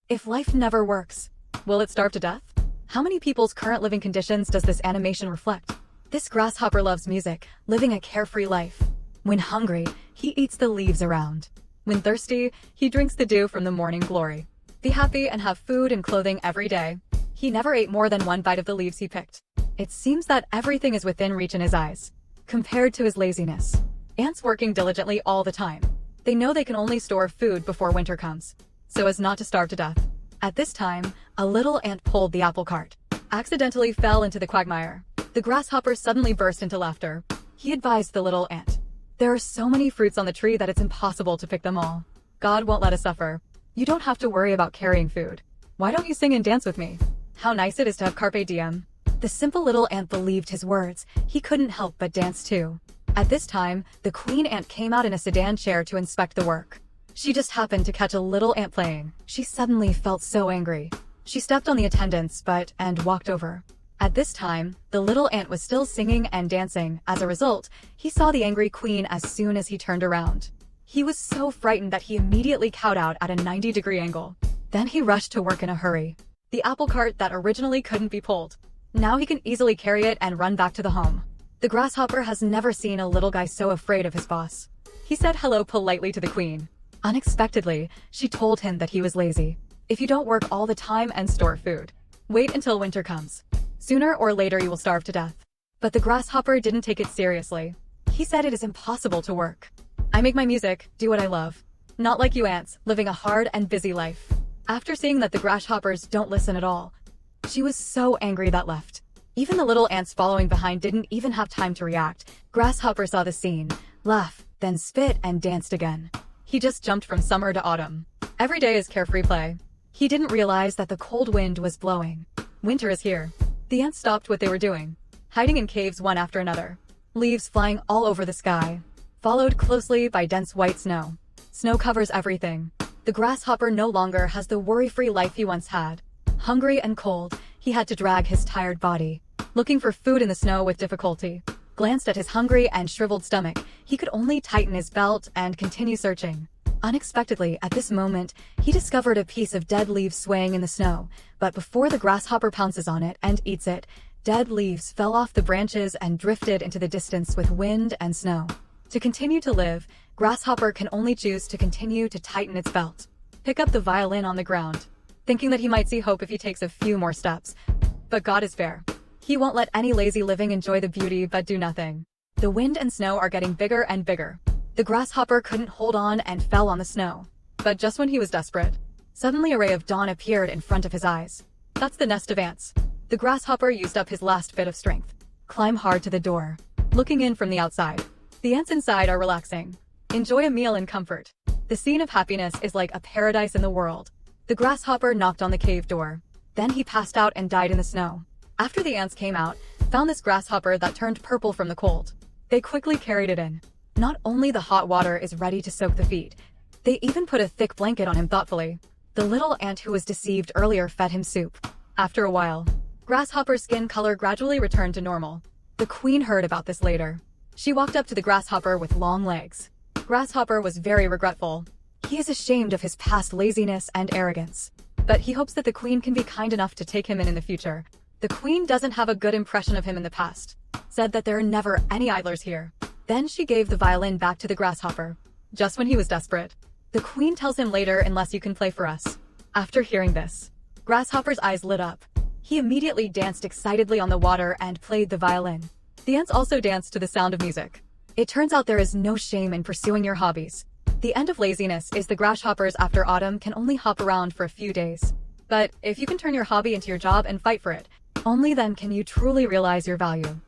If life never works, will it starve to death? How many people's current living conditions does this animation reflect? This grasshopper loves music, living a carefree life. When hungry, he eats the leaves around. When thirsty, he drinks the dew from the morning glory. Be happy and have food and clothing every day. He never ate more than one bite of the leaves he picked. It seems that everything is within reach in his eyes, compared to his laziness. Ants working diligently all the time. They know they can only store food before winter comes, so as not to starve to death. At this time, a little ant pulled the apple cart, accidentally fell into the quagmire. The grasshopper suddenly burst into laughter. He advised the little ant, "There are so many fruits on the tree that it's impossible to pick them all. God won't let us suffer. You don't have to worry about carrying food. Why don't you sing and dance with me? How nice it is to have carpe diem." The simple little ant believed his words. He couldn't help but dance too. At this time, the queen ant came out in a sedan chair to inspect the work. She just happened to catch a little ant playing. She suddenly felt so angry. She stepped on the attendants and walked over. At this time, the little ant was still singing and dancing. As a result, he saw the angry queen as soon as he turned around. He was so frightened that he immediately cowed out at a 90-degree angle. Then he rushed to work in a hurry. The apple cart that originally couldn't be pulled. Now he can easily carry it and run back to the home. The grasshopper has never seen a little guy so afraid of his boss. He said hello politely to the queen. Unexpectedly, she told him that he was lazy. If you don't work all the time and store food, wait until winter comes. Sooner or later you will starve to death. But the grasshopper didn't take it seriously. He said it is impossible to work. I make my music, do what I love. Not like you ants, living a hard and busy life. After seeing that the grasshoppers don't listen at all, she was so angry that left. Even the little ants following behind didn't even have time to react. Grasshopper saw the scene, laughed, then spit and danced again. He just jumped from summer to autumn. Every day is carefree play. He didn't realize that the cold wind was blowing. Winter is here. The ants stopped what they were doing, hiding in caves one after another. Leaves flying all over the sky, followed closely by dense white snow. Snow covers everything. The grasshopper no longer has the worry-free life he once had. Hungry and cold, he had to drag his tired body, looking for food in the snow with difficulty. Glanced at his hungry and shriveled stomach, he could only tighten his belt and continue searching. Unexpectedly, at this moment, he discovered a piece of dead leaves swaying in the snow, but before the grasshopper pounces on it and eats it, dead leaves fell off the branches and drifted into the distance with wind and snow. To continue to live, Grasshopper can only choose to continue to tighten its belt. Pick up the violin on the ground, thinking that he might see hope if he takes a few more steps. But God is fair. He won't let any lazy living enjoy the beauty but do nothing. The wind and snow are getting bigger and bigger. The grasshopper couldn't hold on and fell on the snow. But just when he was desperate, suddenly a ray of dawn appeared in front of his eyes. That's the nest of ants. The grasshopper used up his last bit of strength. Climb hard to the door, looking in from the outside. The ants inside are relaxing. Enjoy a meal in comfort. The scene of happiness is like a paradise in the world. The grasshopper knocked on the cave door. Then he passed out and died in the snow. After the ants came out, found this grasshopper that turned purple from the cold. They quickly carried it in. Not only the hot water is ready to soak the feet, they even put a thick blanket on him thoughtfully. The little ant who was deceived earlier fed him soup. After a while, Grasshopper's skin color gradually returned to normal. The queen heard about this later. She walked up to the grasshopper with long legs. Grasshopper was very regretful. He is ashamed of his past laziness and arrogance. But he hopes that the queen can be kind enough to take him in the future. The queen doesn't have a good impression of him in the past. Said that there are never any idlers here. Then she gave the violin back to the grasshopper. Just when he was desperate. The queen tells him later, unless you can play for us. After hearing this, Grasshopper's eyes lit up. He immediately danced excitedly on the water and played the violin. The ants also danced to the sound of music. It turns out there is no shame in pursuing your hobbies. The end of laziness is the grasshoppers after autumn can only hop around for a few days. But if you can turn your hobby into your job and fight for it, only then can you truly realize your value.